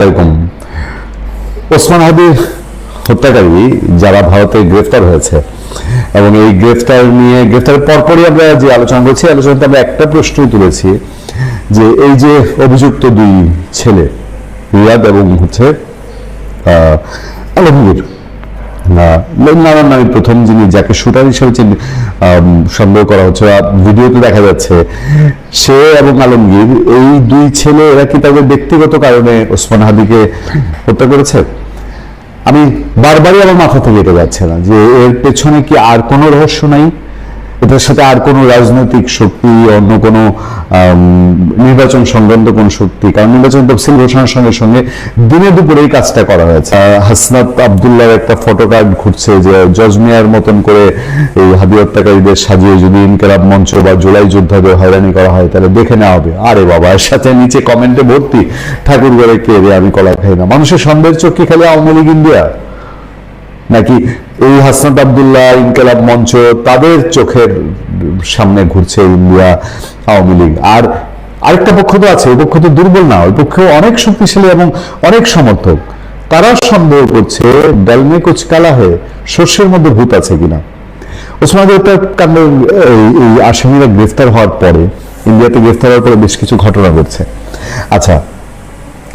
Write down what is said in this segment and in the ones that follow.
এরকম ওসমান হাদির হত্যাকারী যারা ভারতে গ্রেফতার হয়েছে এবং এই গ্রেফতারের পরপরই আমরা যে আলোচনা করছি, আলোচনাতে আমরা একটা প্রশ্নই তুলেছি যে এই যে অভিযুক্ত দুই ছেলে রিয়াদ এবং আলমগীর, নারায়ণ নামে প্রথম যিনি যাকে শুটার হিসেবে সন্দেহ করা হচ্ছে, ভিডিওতে দেখা যাচ্ছে সে এবং আলমগীর, এই দুই ছেলে এরা কি তাদের ব্যক্তিগত কারণে ওসমান হাদিকে হত্যা করেছে? আমি বারবারই আমার মাথা থেকে এটা যাচ্ছে না যে এর পেছনে কি আর কোনো রহস্য নাই, এটার সাথে আর কোনো রাজনৈতিক শক্তি, অন্য কোনো নির্বাচন সংক্রান্ত কোনো শক্তি, কারণ নির্বাচন তফসিল ঘোষণার সঙ্গে সঙ্গে দিনে দুপুরে এই কাজটা করা হয়েছে। হাসনাত আবদুল্লাহর একটা ফটো কার্ড ঘুরছে যে জজ মিয়ার মতন করে এই হাদি হত্যাকারীদের সাজিয়ে যদি ইনকিলাব মঞ্চ বা জুলাই যোদ্ধাদের হয়রানি করা হয় তাহলে দেখে নেওয়া হবে। আরে বাবা, এর সাথে নিচে কমেন্টে ভর্তি ঠাকুর ঘরে কে রে আমি কলা খাই না। মানুষের সন্দেহের চোখে খালি আওয়ামী লীগ ইন্ডিয়া নাকি এই হাসনাত আবদুল্লাহ, ইনকিলাব মঞ্চ, তাদের চোখের সামনে ঘুরছে ইন্ডিয়া আওয়ামী লীগ? আর আরেকটা পক্ষ তো আছে, ওই পক্ষ তো দুর্বল না, ওই পক্ষ অনেক শক্তিশালী এবং অনেক সমর্থক। তারা সন্দেহ করছে ডাল মে কুছ কালা হে, শস্যের মধ্যে ভূত আছে কিনা। ওসমান হত্যাকাণ্ডের এই আসামিরা গ্রেফতার হওয়ার পরে, ইন্ডিয়াতে গ্রেফতার হওয়ার পরে বেশ কিছু ঘটনা ঘটছে। আচ্ছা,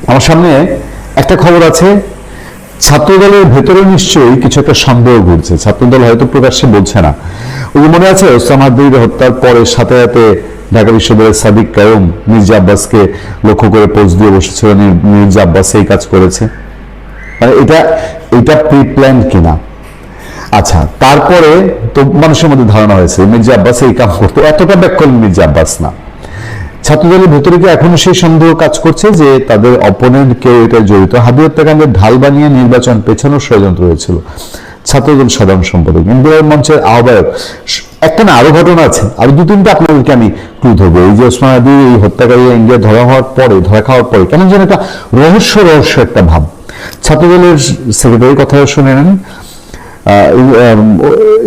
আমার সামনে একটা খবর আছে, ছাত্রদলের ভেতরে নিশ্চয়ই কিছু একটা সন্দেহ ঘুরছে। ছাত্রদল হয়তো প্রকাশ্যে বলছে না। ওই মনে আছে ওসমান হাদির হত্যার পরে সাথে সাথে ঢাকা বিশ্ববিদ্যালয়ের সাদিক কায়ুম মির্জা আব্বাসকে লক্ষ্য করে পোস্ট দিয়ে বসেছিল, মির্জা আব্বাস এই কাজ করেছে। মানে এটা প্রি প্ল্যান কিনা। আচ্ছা, তারপরে তো মানুষের মধ্যে ধারণা হয়েছে মির্জা আব্বাস এই কাজ করতো, এতটা ব্যাকল মির্জা আব্বাস না। ছাত্রদলের ভেতরে কি এখনো সেই সন্দেহ কাজ করছে যে তাদের অপোনেন্ট কেউ এটা জড়িত? হাদি হত্যাকাণ্ডের ঢাল বানিয়ে নির্বাচন পেছানোর ষড়যন্ত্র হয়েছিল। ছাত্রদল সাধারণ সম্পাদক, ইনকিলাব মঞ্চের আহ্বায়ক, একটা না আরো ঘটনা আছে, আর দু তিনটা আপনাদেরকে আমি ক্লু ধরবো। এই যে ওসমান হাদি এই হত্যাকারী ইন্ডিয়া ধরা খাওয়ার পরে কেমন যেন একটা রহস্য একটা ভাব। ছাত্রদলের সেক্রেটারির কথা শুনে নেন।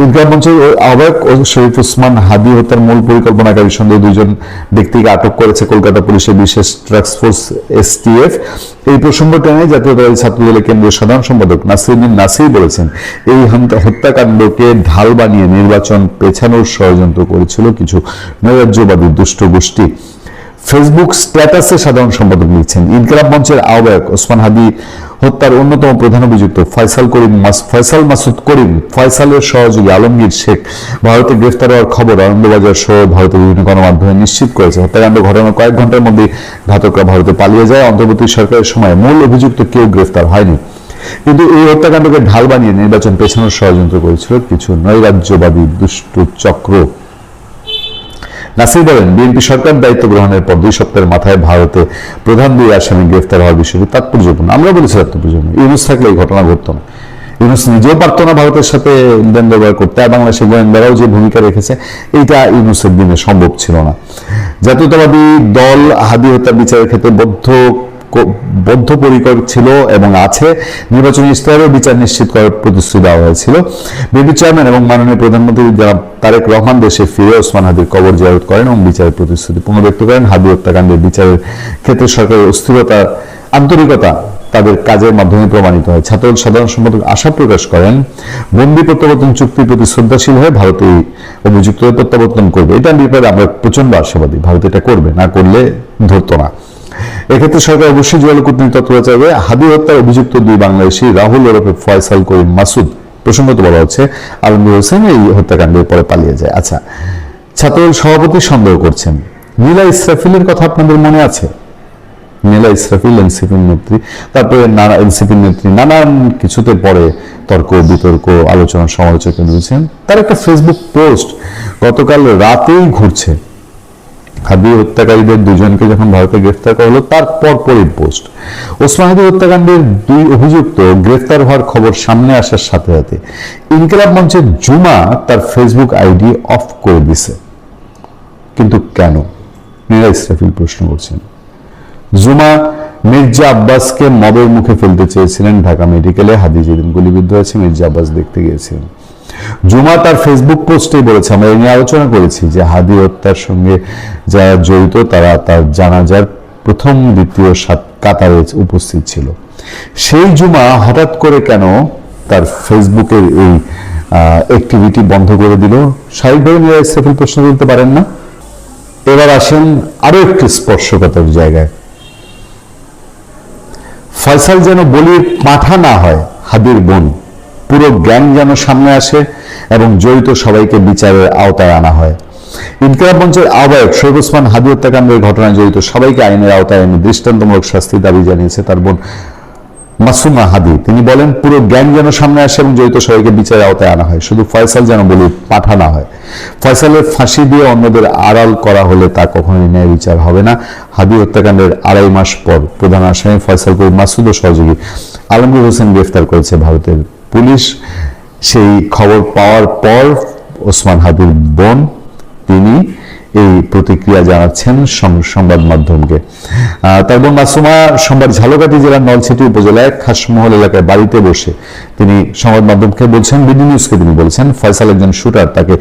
ইনকিলাব মঞ্চের আহ্বায়ক শরীফ ওসমান হাদি হত্যার মূল পরিকল্পনাকারী সন্দেহে দুইজন ব্যক্তিকে আটক করেছে কলকাতা পুলিশের বিশেষ টাস্ক ফোর্স STF। এই প্রসঙ্গ টেনে জাতীয়তাবাদী ছাত্রদলের কেন্দ্রীয় সাধারণ সম্পাদক নাসিরুদ্দিন নাসির বলেছেন, এই হত্যাকাণ্ডকে ঢাল বানিয়ে নির্বাচন পেছানোর ষড়যন্ত্র করেছিল কিছু নৈরাজ্যবাদী দুষ্ট গোষ্ঠী। ফেসবুক স্ট্যাটাসে সাধারণ সম্পাদক লিখছেন, ইনকিলাব মঞ্চের আহ্বায়ক ওসমান হাদি হত্যার অন্যতম প্রধান অভিযুক্ত ফয়সাল মাসুদ করিম, ফয়সালের সহযোগী আলমগীর শেখ ভারতে গ্রেফতার হওয়ার খবর আনন্দবাজার সহ ভারতের বিভিন্ন গণমাধ্যমে নিশ্চিত করেছে। হত্যাকাণ্ড ঘটানোর কয়েক ঘন্টার মধ্যে ঘাতকরা ভারতে পালিয়ে যায়। অন্তর্বর্তী সরকারের সময় মূল অভিযুক্ত কেউ গ্রেফতার হয়নি, কিন্তু এই হত্যাকাণ্ডকে ঢাল বানিয়ে নির্বাচন পেছানোর ষড়যন্ত্র করেছিল কিছু নৈরাজ্যবাদী দুষ্ট চক্র। নাসির বলেন, বিএনপি সরকার দায়িত্ব গ্রহণের পর 2 সপ্তাহের মাথায় ভারতে প্রধান দুই আসামি গ্রেফতার হওয়ার বিষয়টি তাৎপর্যপূর্ণ। আমরা বলেছি তাৎপর্যপূর্ণ। ইউনূস থাকলে এই ঘটনা ঘটতো না। ইউনূস নিজেও পারতো না ভারতের সাথে লেন ব্যবহার করতে, আর বাংলাদেশের গোয়েন্দারাও যে ভূমিকা রেখেছে এইটা ইউনূসের দিনে সম্ভব ছিল না। জাতীয়তাবাদী দল হাদি হত্যার বিচারের ক্ষেত্রে বদ্ধপরিকর ছিল এবং আছে। নির্বাচনী ইশতেহারেও বিচার নিশ্চিত করার প্রতিশ্রুতি দেওয়া হয়েছিল। বিএনপি চেয়ারম্যান এবং মাননীয় প্রধানমন্ত্রী জনাব তারেক রহমান দেশে ফিরে ওসমান হাদির কবর জিয়ারত করেন এবং বিচারের প্রতিশ্রুতি পুনর্ব্যক্ত করেন। হাদি হত্যাকাণ্ডের বিচারের ক্ষেত্রে সরকারের অস্থিরতা, আন্তরিকতা তাদের কাজের মাধ্যমে প্রমাণিত হয়। ছাত্রদল সাধারণ সম্পাদক আশা প্রকাশ করেন, বন্দি প্রত্যাবর্তন চুক্তির প্রতি শ্রদ্ধাশীল হয়ে ভারত এই অভিযুক্তদের প্রত্যাবর্তন করবে। এটা ব্যাপারে আমরা প্রচন্ড আশাবাদী, ভারত এটা করবে, না করলে ধরতো না। এক্ষেত্রে সরকার অবশ্যই জোরালো কূটনৈতিক তৎপরতা চাইবে। হাদি হত্যার অভিযুক্ত দুই বাংলাদেশি রাহুল ওরফে ফয়সাল করিম মাসুদ, প্রসঙ্গত বলা হচ্ছে আলমগীর হোসেন এই হত্যাকাণ্ডের পরে পালিয়ে যায়। আচ্ছা, ছাত্রদল সভাপতি সন্দেহ করছেন। নীলা ইসরাফিলের কথা আপনাদের মনে আছে? নীলা ইসরাফিল এনসিপির নেত্রী, তারপরে এনসিপির নেত্রী নানান কিছুতে পরে তর্ক বিতর্ক আলোচনা সমালোচনা দিয়েছেন। তার একটা ফেসবুক পোস্ট গতকাল রাতেই ঘুরছে। হাদি হত্যাকারীদের দুজনকে যখন ভারতে গ্রেফতার করা হলো তার পরপরই পোস্ট। ওসমান হাদি হত্যাকাণ্ডের দুই অভিযুক্ত গ্রেফতার হওয়ার খবর সামনে আসার সাথে সাথে ইনকিলাব মঞ্চের জুমা তার ফেসবুক আইডি অফ করে দিছে। কিন্তু কেন? নীলা ইসরাফিল প্রশ্ন করছেন। জুমা মির্জা আব্বাসকে মবের মুখে ফেলতে চেয়েছিলেন ঢাকা মেডিকেলে। হাদি যেদিন গুলিবিদ্ধ হয়েছে মির্জা আব্বাস দেখতে গিয়েছিলেন। জুমা তার ফেসবুক পোস্টে বলেছে, আমরা এই নিয়ে আলোচনা করেছি যে হাদি হত্যার সঙ্গে যারা জড়িত তারা তার জানাজার প্রথম দ্বিতীয় কাতারে উপস্থিত ছিল। সেই জুমা হঠাৎ করে কেন তার ফেসবুকের এই অ্যাক্টিভিটি বন্ধ করে দিল? স্বাভাবিকভাবে মিরাজ সাইফুল প্রশ্ন তুলতে পারেন না। এবার আসেন আরো একটি স্পর্শকাতর জায়গায়। ফয়সাল যেন বলির পাঁঠা না হয় হাদির বোন, পুরো গ্যাং যেন সামনে আসে এবং জড়িত সবাইকে বিচারের আওতায় আনা হয়। ইনকিলাব মঞ্চের আহ্বায়ক শরীফ ওসমান হাদি হত্যাকাণ্ডের ঘটনায় জড়িত সবাইকে আইনের আওতায় এনে দৃষ্টান্তমূলক শাস্তির দাবি জানিয়েছে তার বোন মাসুমা হাদি। তিনি বলেন, পুরো গ্যাং যেন সামনে আসে এবং জড়িত সবাইকে বিচারের আওতায় আনা হয়, শুধু ফয়সাল যেন বলির পাঁঠা না হয়। ফয়সালের ফাঁসি দিয়ে অন্যদের আড়াল করা হলে তা কখনোই ন্যায় বিচার হবে না। হাদি হত্যাকাণ্ডের 2.5 মাস পর প্রধান আসামি ফয়সাল করিম মাসুদ ও সহযোগী আলমগীর হোসেন গ্রেফতার করেছে ভারতের পুলিশ। সেই খবর পাওয়ার পর ওসমান হাদির বোন তিনি এই প্রতিক্রিয়া জানাচ্ছেন সংবাদ মাধ্যমকে। তার বোন মাসুমা সোমবার ঝালকাঠি জেলার নলছিটি উপজেলায় খাসমহল এলাকায় বাড়িতে বসে তিনি সংবাদ মাধ্যমকে বলছেন, বিডি নিউজকে তিনি বলছেন, ফয়সাল একজন শুটার, তাকে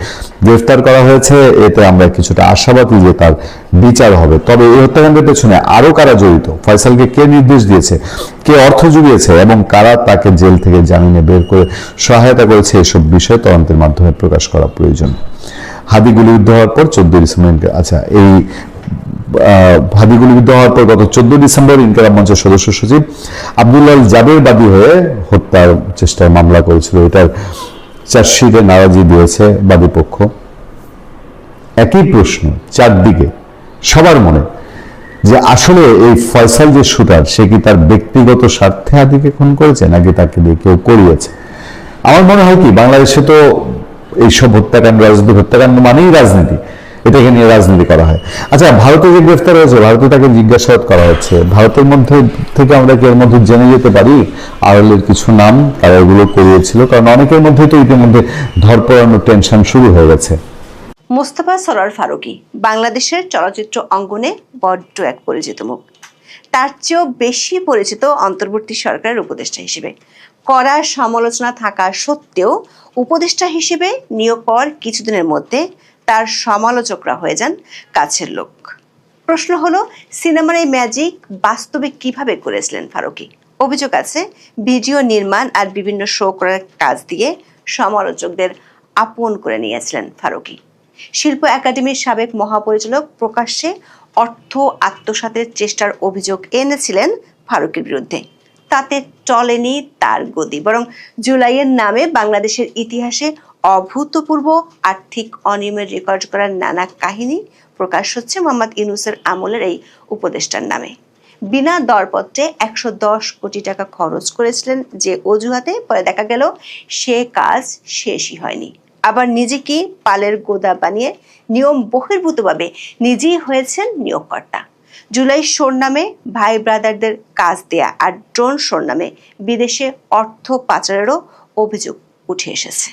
গ্রেফতার করা হয়েছে, এতে আমরা কিছুটা আশাবাদী যে তার বিচার হবে। তবে এই হত্যাকাণ্ডের পেছনে আরো কারা জড়িত, ফয়সালকে কে নির্দেশ দিয়েছে, কে অর্থ জুগিয়েছে এবং কারা তাকে জেল থেকে জামিনে বের করে সহায়তা করেছে, এসব বিষয়ে তদন্তের মাধ্যমে প্রকাশ করা প্রয়োজন। হাদি গুলিবিদ্ধ হওয়ার পর 14 ডিসেম্বর এই হাদি গুলিবিদ্ধ হওয়ার পর গত 14 ডিসেম্বর ইনকিলাব মঞ্চের সদস্য সচিব আব্দুল্লাহ জাবের বাদী হয়ে হত্যার চেষ্টায় মামলা করেছিল। এটার চার্জশিটে নারাজি দিয়েছে বাদী পক্ষ। একই প্রশ্ন চারদিকে সবার মনে, যে আসলে এই ফয়সাল যে শুটার, সে কি তার ব্যক্তিগত স্বার্থে হাদিকে খুন করেছে নাকি তাকে দিয়ে কেউ করিয়েছে? আমার মনে হয় কি, বাংলাদেশে তো এইসব হত্যাকাণ্ড, রাজনৈতিক হত্যাকাণ্ড মানেই রাজনীতি, এটাকে নিয়ে রাজনীতি করা হয়। আচ্ছা, ভারতে যে গ্রেফতার হয়েছে, ভারতে তাকে জিজ্ঞাসাবাদ করা হচ্ছে, ভারতের মধ্যে থেকে আমরা কি এর মধ্যে জেনে যেতে পারি আড়ালের কিছু নাম, তারা এগুলো করিয়েছিল? কারণ অনেকের মধ্যে তো ইতিমধ্যে ধরপড়ানোর টেনশন শুরু হয়ে গেছে। মোস্তফা সরোয়ার ফারুকী বাংলাদেশের চলচ্চিত্র অঙ্গনে বড্ড এক পরিচিত মুখ। তার চেয়েও বেশি পরিচিত অন্তর্বর্তী সরকারের উপদেষ্টা হিসেবে। কড়া সমালোচনা থাকা সত্ত্বেও উপদেষ্টা হিসেবে নিয়োগ পাওয়ার কিছুদিনের মধ্যে তার সমালোচকরা হয়ে যান কাছের লোক। প্রশ্ন হলো, সিনেমার এই ম্যাজিক বাস্তবে কিভাবে করেছিলেন ফারুকী? অভিযোগ আছে, ভিডিও নির্মাণ আর বিভিন্ন শো করার কাজ দিয়ে সমালোচকদের আপন করে নিয়েছিলেন ফারুকী। শিল্প একাডেমির সাবেক মহাপরিচালক প্রকাশ্যে অর্থ আত্মসাতের চেষ্টার অভিযোগ এনেছিলেন ফারুকীর বিরুদ্ধে। তাতে টলেনি তার গদি, বরং জুলাইয়ের নামে বাংলাদেশের ইতিহাসে অভূতপূর্ব আর্থিক অনিয়মের রেকর্ড করার নানা কাহিনী প্রকাশ হচ্ছে মোহাম্মদ ইউনূসের আমলের এই উপদেষ্টার নামে। বিনা দরপত্রে 110 কোটি টাকা খরচ করেছিলেন যে অজুহাতে, পরে দেখা গেল সে কাজ শেষই হয়নি। আবার নিজেকে পালের গোদা বানিয়ে নিয়ম বহির্ভূতভাবে নিজেই হয়েছেন নিয়োগকর্তা। জুলাই শোর নামে ভাই ব্রাদারদের কাজ দেয়া আর ড্রোন শোর নামে বিদেশে অর্থ পাচারেরও অভিযোগ উঠে এসেছে।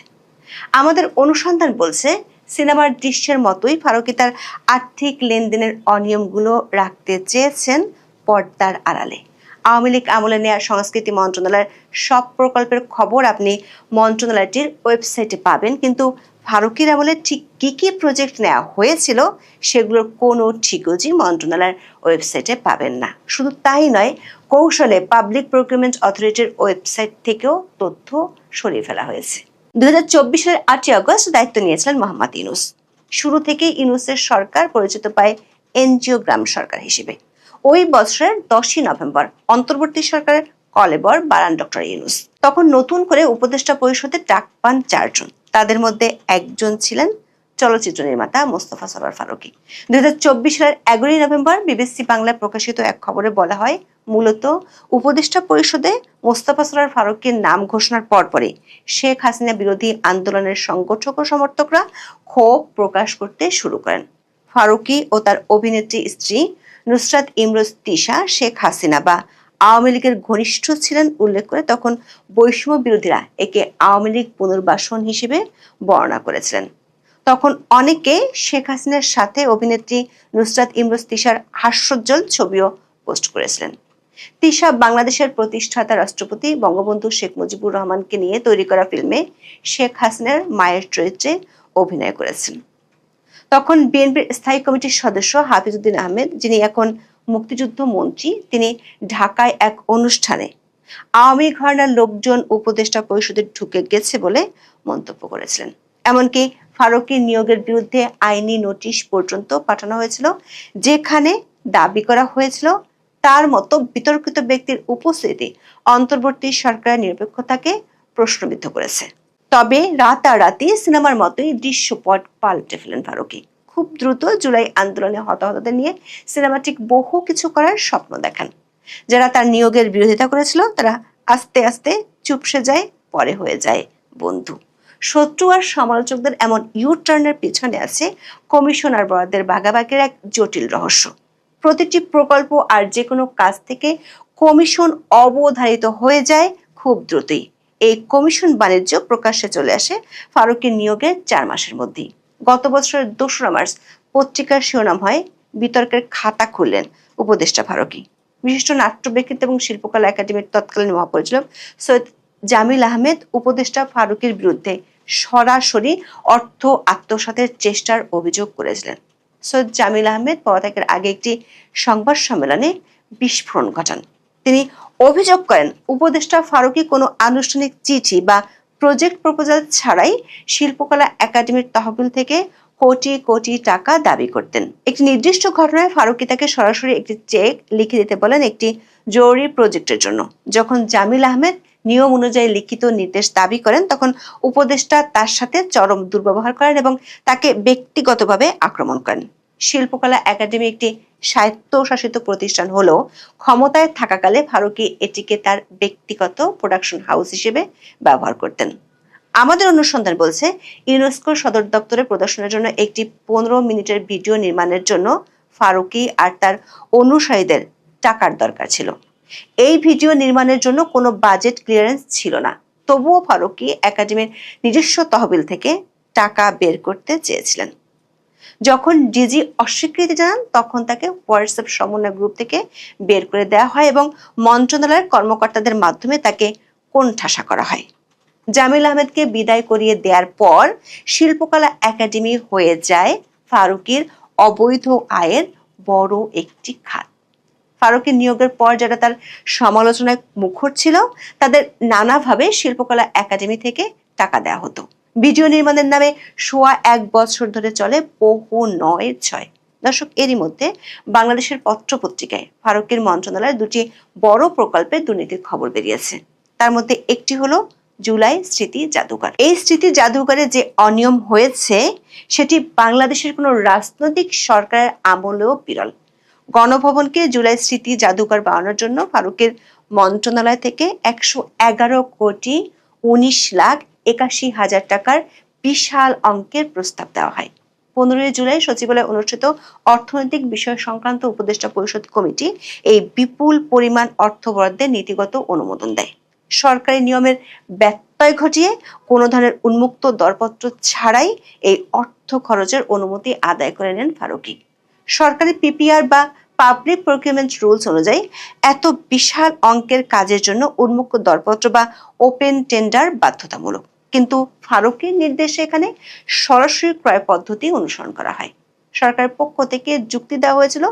আমাদের অনুসন্ধান বলছে, সিনেমার দৃশ্যের মতোই ফারুকী তার আর্থিক লেনদেনের অনিয়মগুলো রাখতে চেয়েছেন পর্দার আড়ালে। আওয়ামী লীগ আমলে নেওয়া সংস্কৃতি মন্ত্রণালয়ের সব প্রকল্পের খবর আপনি মন্ত্রণালয়টির ওয়েবসাইটে পাবেন, কিন্তু ফারুকীর আমলে ঠিক কী কী প্রজেক্ট নেওয়া হয়েছিল সেগুলোর কোনো ঠিকজি মন্ত্রণালয়ের ওয়েবসাইটে পাবেন না। শুধু তাই নয়, কৌশলে পাবলিক প্রকিউরমেন্ট অথরিটির ওয়েবসাইট থেকেও তথ্য সরিয়ে ফেলা হয়েছে। 2024 সালের 8ই আগস্ট দায়িত্ব নিয়েছিলেন মোহাম্মদ ইউনূস। শুরু থেকেই ইউনূসের সরকার পরিচিত পায় এনজিও গ্রাম সরকার হিসেবে। ওই বছরের 10ই নভেম্বর অন্তর্বর্তী সরকারের কলেবর বাড়ান ডক্টর ইউনূস। তখন নতুন করে উপদেষ্টা পরিষদে ডাক পান 4 জন। তাদের মধ্যে একজন ছিলেন চলচ্চিত্র নির্মাতা মোস্তফা সরোয়ার ফারুকী। 2024 সালের 11ই নভেম্বর বিবিসি বাংলায় প্রকাশিত এক খবরে বলা হয়, মূলত উপদেষ্টা পরিষদে মোস্তফা সরোয়ার ফারুকীর নাম ঘোষণার পরপরই শেখ হাসিনা বিরোধী আন্দোলনের সংগঠক ও সমর্থকরা ক্ষোভ প্রকাশ করতে শুরু করেন। ফারুকী ও তার অভিনেত্রী স্ত্রী নুসরাত ইমরোজ তিশা শেখ হাসিনা বা আওয়ামী লীগের ঘনিষ্ঠ ছিলেন উল্লেখ করে তখন বৈষম্য বিরোধীরা একে আওয়ামী লীগ পুনর্বাসন হিসেবে বর্ণনা করেছিলেন। তখন অনেকে শেখ হাসিনার সাথে অভিনেত্রী নুসরাত ইমরোজ তিশার হাস্যোজ্জ্বল ছবিও পোস্ট করেছিলেন। তিশা বাংলাদেশের প্রতিষ্ঠাতা রাষ্ট্রপতি বঙ্গবন্ধু শেখ মুজিবুর রহমানকে নিয়ে তৈরি করা ফিল্মে শেখ হাসিনার মায়ের চরিত্রে অভিনয় করেছেন। তখন বিএনপির স্থায়ী কমিটির সদস্য হাফিজ উদ্দিন আহমেদ, যিনি এখন মুক্তিযুদ্ধ মন্ত্রী, তিনি ঢাকায় এক অনুষ্ঠানে আওয়ামী ঘরানার লোকজন উপদেষ্টা পরিষদে ঢুকে গেছে বলে মন্তব্য করেছিলেন। এমনকি ফারুকীর নিয়োগের বিরুদ্ধে আইনি নোটিশ পর্যন্ত পাঠানো হয়েছিল, যেখানে দাবি করা হয়েছিল তার মতো বিতর্কিত ব্যক্তির উপস্থিতি অন্তর্বর্তী সরকারের নিরপেক্ষতাকে প্রশ্নবিদ্ধ করেছে। তবে রাতারাতি সিনেমার মতোই দৃশ্যপট পাল্টে ফেলেন ফারুকী। খুব দ্রুত জুলাই আন্দোলনে হতাহতদের নিয়ে সিনেমাটিক বহু কিছু করার স্বপ্ন দেখান। যারা তার নিয়োগের বিরোধিতা করেছিল তারা আস্তে আস্তে চুপসে যায়, পরে হয়ে যায় বন্ধু। শত্রু আর সমালোচকদের এমন ইউটার্নের পিছনে আছে কমিশনার বরাদ্দের ভাগাভাগির এক জটিল রহস্য। প্রতিটি প্রকল্প আর যে কোনো কাজ থেকে কমিশন অবধারিত হয়ে যায় খুব দ্রুতই। এই কমিশন বাণিজ্য প্রকাশ্যে চলে আসে ফারুকীর নিয়োগের 4 মাসের মধ্যেই। গত বছরের 2রা মার্চ পত্রিকার শিরোনাম হয় বিতর্কের খাতা খুললেন উপদেষ্টা ফারুকী। বিশিষ্ট নাট্য ব্যক্তিত্ব এবং শিল্পকলা একাডেমির তৎকালীন মহাপরিচালক সৈয়দ জামিল আহমেদ উপদেষ্টা ফারুকীর বিরুদ্ধে সরাসরি অর্থ আত্মসাতের চেষ্টার অভিযোগ করেছিলেন। সৈয়দ জামিল আহমেদ পদত্যাগের আগে একটি সংবাদ সম্মেলনে বিস্ফোরণ ঘটান। তিনি অভিযোগ করেন উপদেষ্টা ফারুকী কোনো আনুষ্ঠানিক চিঠি বা প্রজেক্ট প্রপোজাল ছাড়াই শিল্পকলা একাডেমির তহবিল থেকে কোটি কোটি টাকা দাবি করতেন। একটি নির্দিষ্ট ঘটনায় ফারুকী তাকে সরাসরি একটি চেক লিখে দিতে বলেন একটি জরুরি প্রজেক্টের জন্য। যখন জামিল আহমেদ নিয়ম অনুযায়ী লিখিত নির্দেশ দাবি করেন, তখন উপদেষ্টা তার সাথে চরম দুর্ব্যবহার করেন এবং তাকে ব্যক্তিগতভাবে আক্রমণ করেন। শিল্পকলা একাডেমি একটি স্বায়ত্তশাসিত প্রতিষ্ঠান হলেও ক্ষমতায় থাকাকালে ফারুকী এটিকে তার ব্যক্তিগত প্রোডাকশন হাউস হিসেবে ব্যবহার করতেন। আমাদের অনুসন্ধান বলছে ইউনেস্কোর সদর দপ্তরে প্রদর্শনের জন্য একটি 15 মিনিটের ভিডিও নির্মাণের জন্য ফারুকী আর তার অনুসারীদের টাকার দরকার ছিল। এই ভিডিও নির্মাণের জন্য কোনো বাজেট ক্লিয়ারেন্স ছিল না। তবুও ফারুকী একাডেমির নিজস্ব তহবিল থেকে টাকা বের করতে চেয়েছিলেন। যখন ডিজি অস্বীকৃতি জানান, তখন তাকে হোয়াটসঅ্যাপ সমন্বয় গ্রুপ থেকে বের করে দেওয়া হয় এবং মন্ত্রণালয়ের কর্মকর্তাদের মাধ্যমে তাকে কোণঠাসা করা হয়। জামিল আহমেদকে বিদায় করিয়ে দেওয়ার পর শিল্পকলা একাডেমি হয়ে যায় ফারুকীর অবৈধ আয়ের বড় একটি খাত। ফারুকীর নিয়োগের পর যারা তার সমালোচনায় মুখর ছিল, তাদের নানাভাবে শিল্পকলা একাডেমি থেকে টাকা দেওয়া হতো। ভিডিও নির্মাণের নামে 1.25 বছর ধরে চলে বহু 9-6। দর্শক, এরই মধ্যে বাংলাদেশের পত্রপত্রিকায় ফারুকীর মন্ত্রণালয়ের 2টি বড় প্রকল্পের দুর্নীতির খবর বেরিয়েছে। তার মধ্যে একটি হলো জুলাই স্মৃতি জাদুঘর। এই স্মৃতি জাদুঘরে যে অনিয়ম হয়েছে সেটি বাংলাদেশের কোনো রাজনৈতিক সরকারের আমলেও বিরল। গণভবনকে জুলাই স্মৃতি জাদুঘর বানানোর জন্য ফারুকীর মন্ত্রণালয় থেকে 111,19,81,000 টাকার বিশাল অঙ্কের প্রস্তাব দেওয়া হয়। 15 জুলাই সচিবালয়ে অনুষ্ঠিত অর্থনৈতিক বিষয় সংক্রান্ত উপদেষ্টা পরিষদ কমিটি এই বিপুল পরিমাণ অর্থ বরাদ্দের নীতিগত অনুমোদন দেয়। সরকারি নিয়মের ব্যত্যয় ঘটিয়ে কোনো ধরনের উন্মুক্ত দরপত্র ছাড়াই এই অর্থ খরচের অনুমতি আদায় করে নেন ফারুকী। সরকারি পিপিআর বা পাবলিক প্রকিউরমেন্ট রুলস অনুযায়ী এত বিশাল অঙ্কের কাজের জন্য উন্মুক্ত দরপত্র বা ওপেন টেন্ডার বাধ্যতামূলক, কিন্তু ফারুকীর নির্দেশে এখানে সরাসরি ক্রয় পদ্ধতি অনুসরণ করা হয়। সরকারের পক্ষ থেকে যুক্তি দেওয়া হয়েছিল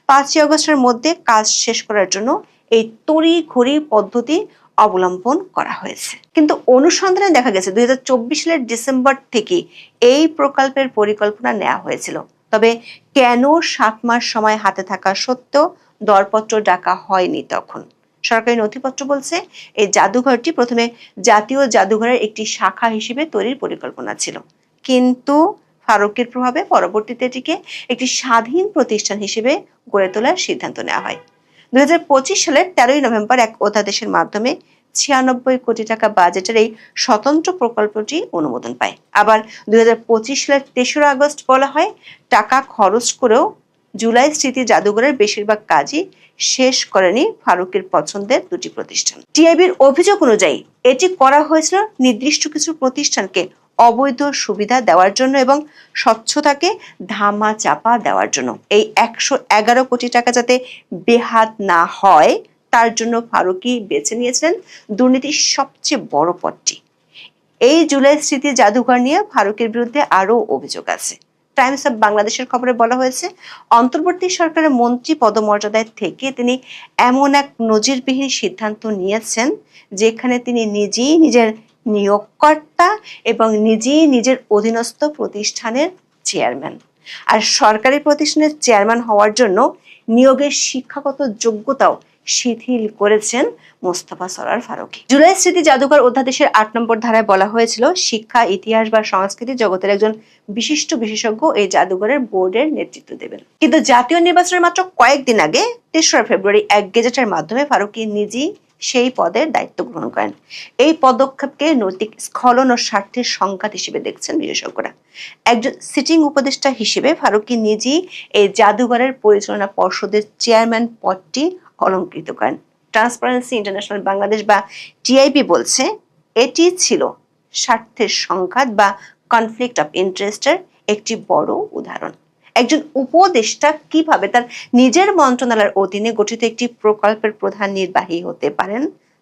5 আগস্টের মধ্যে কাজ শেষ করার জন্য এই তড়িঘড়ি পদ্ধতি অবলম্বন করা হয়েছে। কিন্তু অনুসন্ধানে দেখা গেছে 2024 সালের ডিসেম্বর থেকে এই প্রকল্পের পরিকল্পনা নেওয়া হয়েছিল। তবে কেন 7 মাস সময় হাতে থাকা সত্ত্বেও দরপত্র ডাকা হয়নি তখন? সরকারি নথিপত্র বলছে এই জাদুঘরটি প্রথমে জাতীয় জাদুঘরের একটি শাখা হিসেবে তৈরির পরিকল্পনা ছিল, কিন্তু ফারুকীর প্রভাবে পরবর্তীতে এটিকে একটি স্বাধীন প্রতিষ্ঠান হিসেবে গড়ে তোলার সিদ্ধান্ত নেওয়া হয়। 2025 সালের 13 নভেম্বর এক অধ্যাদেশের মাধ্যমে 96 কোটি টাকা বাজেটের এই স্বতন্ত্র প্রকল্পটি অনুমোদন পায়। আবার 2025 সালের 3 আগস্ট বলা হয় টাকা খরচ করেও জুলাই স্মৃতি জাদুঘরের বেশিরভাগ কাজই শেষ করেনি ফারুকীর পছন্দের 2টি প্রতিষ্ঠান। টিআইবির অভিযোগ অনুযায়ী এটি করা হয়েছিল নির্দিষ্ট কিছু প্রতিষ্ঠানকে অবৈধ সুবিধা দেওয়ার জন্য এবং স্বচ্ছতাকে ধামা চাপা দেওয়ার জন্য। এই 111 কোটি টাকা যাতে বেহাত না হয় তার জন্য ফারুকী বেছে নিয়েছিলেন দুর্নীতির সবচেয়ে বড় পথটি। এই জুলাই স্মৃতি জাদুঘর নিয়ে ফারুকীর বিরুদ্ধে আরও অভিযোগ আছে। টাইমস অফ বাংলাদেশের খবরে বলা হয়েছে, অন্তর্বর্তী সরকারের মন্ত্রী পদমর্যাদায় থেকে তিনি এমন এক নজিরবিহীন সিদ্ধান্ত নিয়েছেন যেখানে তিনি নিজেই নিজের নিয়োগকর্তা এবং নিজেই নিজের অধীনস্থ প্রতিষ্ঠানের চেয়ারম্যান। আর সরকারি প্রতিষ্ঠানের চেয়ারম্যান হওয়ার জন্য নিয়োগের শিক্ষাগত যোগ্যতাও শিথিল করেছেন মোস্তফা সরোয়ার ফারুকী। জুলাই স্মৃতি জাদুঘর অধ্যাদেশের ৮ নম্বর ধারায় বলা হয়েছিল, শিক্ষা, ইতিহাস বা সংস্কৃতি জগতের একজন বিশিষ্ট বিশেষজ্ঞ এই জাদুঘরের বোর্ডের নেতৃত্ব দেবেন। কিন্তু জাতীয় নির্বাচনের মাত্র কয়েকদিন আগে ৩রা ফেব্রুয়ারি এক গেজেটের মাধ্যমে ফারুকী নিজেই সেই পদের দায়িত্ব গ্রহণ করেন। এই পদক্ষেপকে নৈতিক স্খলন ও স্বার্থের সংঘাত হিসেবে দেখছেন বিশেষজ্ঞরা। একজন সিটিং উপদেষ্টা হিসেবে ফারুকী নিজেই এই জাদুঘরের পরিচালনা পর্ষদের চেয়ারম্যান পদটি অলংকৃত করেন। ট্রান্সপারেন্সি ইন্টারন্যাশনাল বাংলাদেশ বা টিআইবি বলছে, এটি ছিল স্বার্থের সংঘাত বা কনফ্লিক্ট অফ ইন্টারেস্টের একটি বড় উদাহরণ। একজন উপদেষ্টা কিভাবে তার নিজের মন্ত্রণালয়ের অধীনে গঠিত একটি প্রকল্পের প্রধান নির্বাহী হতে পারেন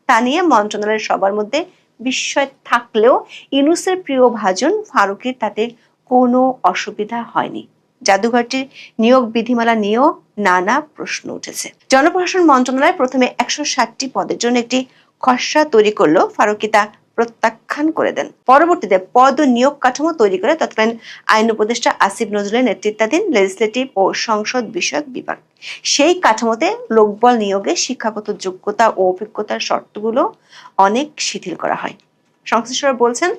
তা নিয়ে মন্ত্রণালয়ের সবার মধ্যে বিস্ময় থাকলেও ইউনূসের প্রিয় ভাজন ফারুকীর তাতে কোনো অসুবিধা হয়নি। জাদুঘরটির নিয়োগ বিধিমালা নিয়েও নানা প্রশ্ন উঠেছে। জনপ্রশাসন মন্ত্রণালয় প্রথমে ১৬০টি পদের জন্য একটি খসড়া তৈরি করলেও ফারুকী তা প্রত্যাখ্যান করে দেন। পরবর্তীতে পদ ও নিয়োগ কাঠামো তৈরি করে তৎকালীন আইন উপদেষ্টা আসিফ নজরুলের নেতৃত্বাধীন লেজিসলেটিভ ও সংসদ বিষয়ক বিভাগ সেই কাঠামোতে লোকবল নিয়োগে শিক্ষাগত যোগ্যতা ও অভিজ্ঞতার শর্তগুলো অনেক শিথিল করা হয়। সংশ্লিষ্টরা বলছেন,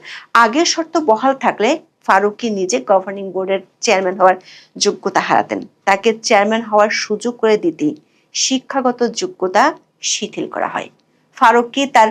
আগের শর্ত বহাল থাকলে ফারুকী নিজে গভর্নিং বোর্ডের চেয়ারম্যান হওয়ার যোগ্যতা হারাতেন। তাকে চেয়ারম্যান হওয়ার সুযোগ করে দিতে শিক্ষাগত যোগ্যতা শিথিল করা হয়। ফারুকী তার